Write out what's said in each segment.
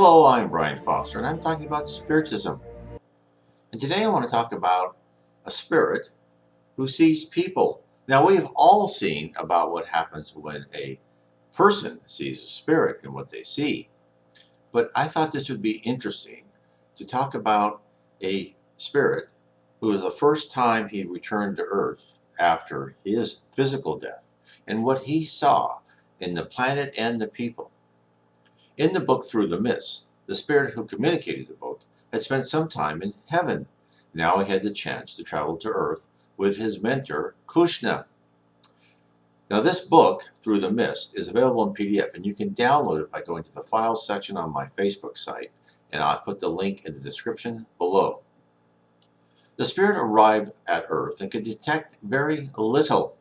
Hello, I'm Brian Foster, and I'm talking about Spiritism. And today I want to talk about a spirit who sees people. Now, we've all seen about what happens when a person sees a spirit and what they see. But I thought this would be interesting to talk about a spirit who was the first time he returned to Earth after his physical death and what he saw in the planet and the people. In the book Through the Mist, the spirit who communicated the book had spent some time in heaven. Now he had the chance to travel to Earth with his mentor, Cushna. Now this book, Through the Mist, is available in PDF, and you can download it by going to the Files section on my Facebook site, and I'll put the link in the description below. The spirit arrived at Earth and could detect very little.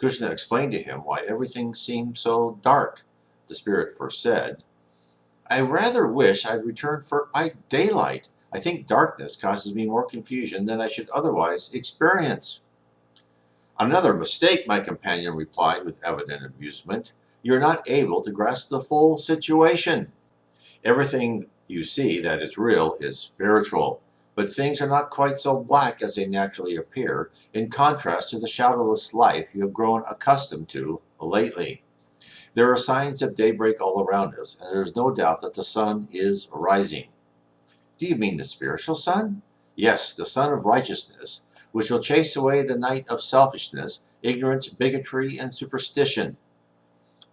Cushna explained to him why everything seemed so dark. The spirit first said, "I rather wish I'd returned by daylight. I think darkness causes me more confusion than I should otherwise experience." "Another mistake," my companion replied with evident amusement. "You're not able to grasp the full situation. Everything you see that is real is spiritual, but things are not quite so black as they naturally appear, in contrast to the shadowless life you have grown accustomed to lately. There are signs of daybreak all around us, and there is no doubt that the sun is rising." "Do you mean the spiritual sun?" "Yes, the sun of righteousness, which will chase away the night of selfishness, ignorance, bigotry, and superstition,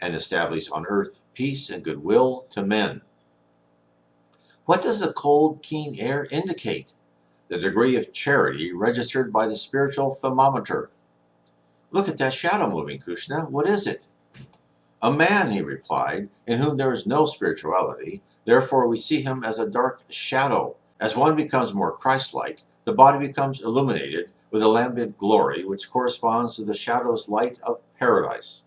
and establish on earth peace and goodwill to men." "What does the cold, keen air indicate?" "The degree of charity registered by the spiritual thermometer." "Look at that shadow moving, Cushna. What is it?" "A man," he replied, "in whom there is no spirituality. Therefore we see him as a dark shadow. As one becomes more Christ-like, the body becomes illuminated with a lambent glory which corresponds to the shadow's light of paradise."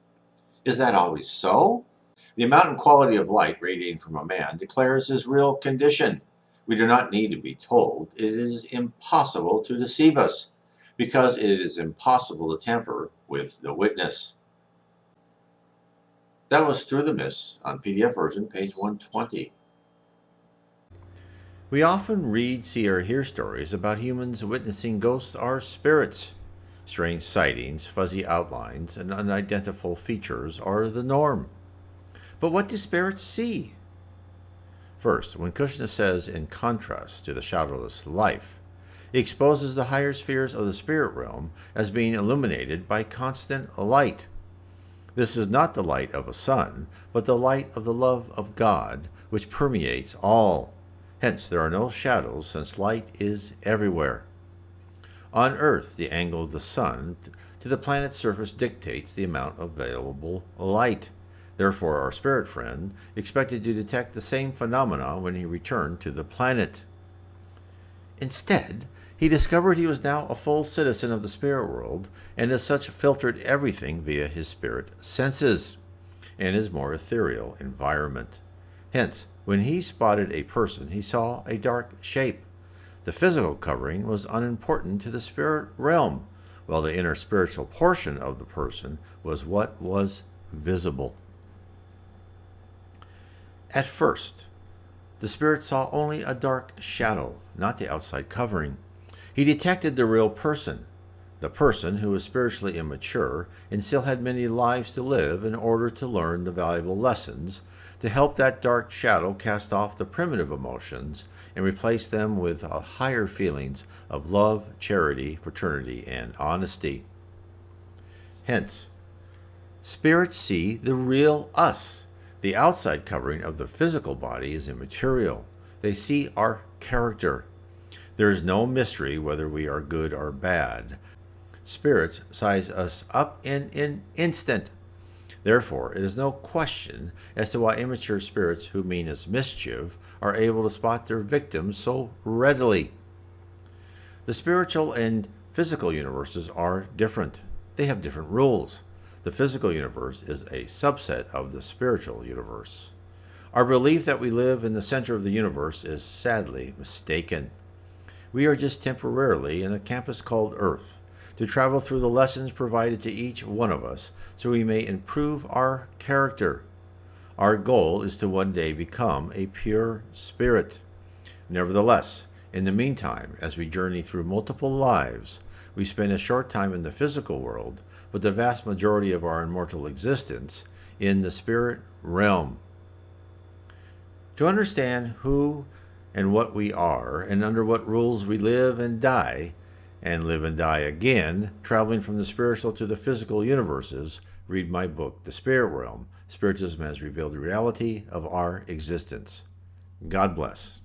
"Is that always so?" "The amount and quality of light radiating from a man declares his real condition. We do not need to be told. It is impossible to deceive us, because it is impossible to tamper with the witness." That was Through the Mist on PDF version, page 120. We often read, see, or hear stories about humans witnessing ghosts or spirits. Strange sightings, fuzzy outlines, and unidentifiable features are the norm. But what do spirits see? First, when Cushna says, in contrast to the shadowless life, he exposes the higher spheres of the spirit realm as being illuminated by constant light. This is not the light of a sun, but the light of the love of God, which permeates all. Hence, there are no shadows, since light is everywhere. On Earth, the angle of the sun to the planet's surface dictates the amount of available light. Therefore, our spirit friend expected to detect the same phenomena when he returned to the planet. Instead, he discovered he was now a full citizen of the spirit world, and as such filtered everything via his spirit senses and his more ethereal environment. Hence, when he spotted a person, he saw a dark shape. The physical covering was unimportant to the spirit realm, while the inner spiritual portion of the person was what was visible. At first, the spirit saw only a dark shadow, not the outside covering. He detected the real person, the person who was spiritually immature and still had many lives to live in order to learn the valuable lessons, to help that dark shadow cast off the primitive emotions and replace them with higher feelings of love, charity, fraternity, and honesty. Hence, spirits see the real us. The outside covering of the physical body is immaterial. They see our character. There is no mystery whether we are good or bad. Spirits size us up in an instant. Therefore, it is no question as to why immature spirits who mean us mischief are able to spot their victims so readily. The spiritual and physical universes are different. They have different rules. The physical universe is a subset of the spiritual universe. Our belief that we live in the center of the universe is sadly mistaken. We are just temporarily in a campus called Earth, to travel through the lessons provided to each one of us so we may improve our character. Our goal is to one day become a pure spirit. Nevertheless, in the meantime, as we journey through multiple lives, we spend a short time in the physical world, but the vast majority of our immortal existence in the spirit realm. To understand who and what we are, and under what rules we live and die again, traveling from the spiritual to the physical universes, read my book, The Spirit Realm. Spiritism has revealed the reality of our existence. God bless.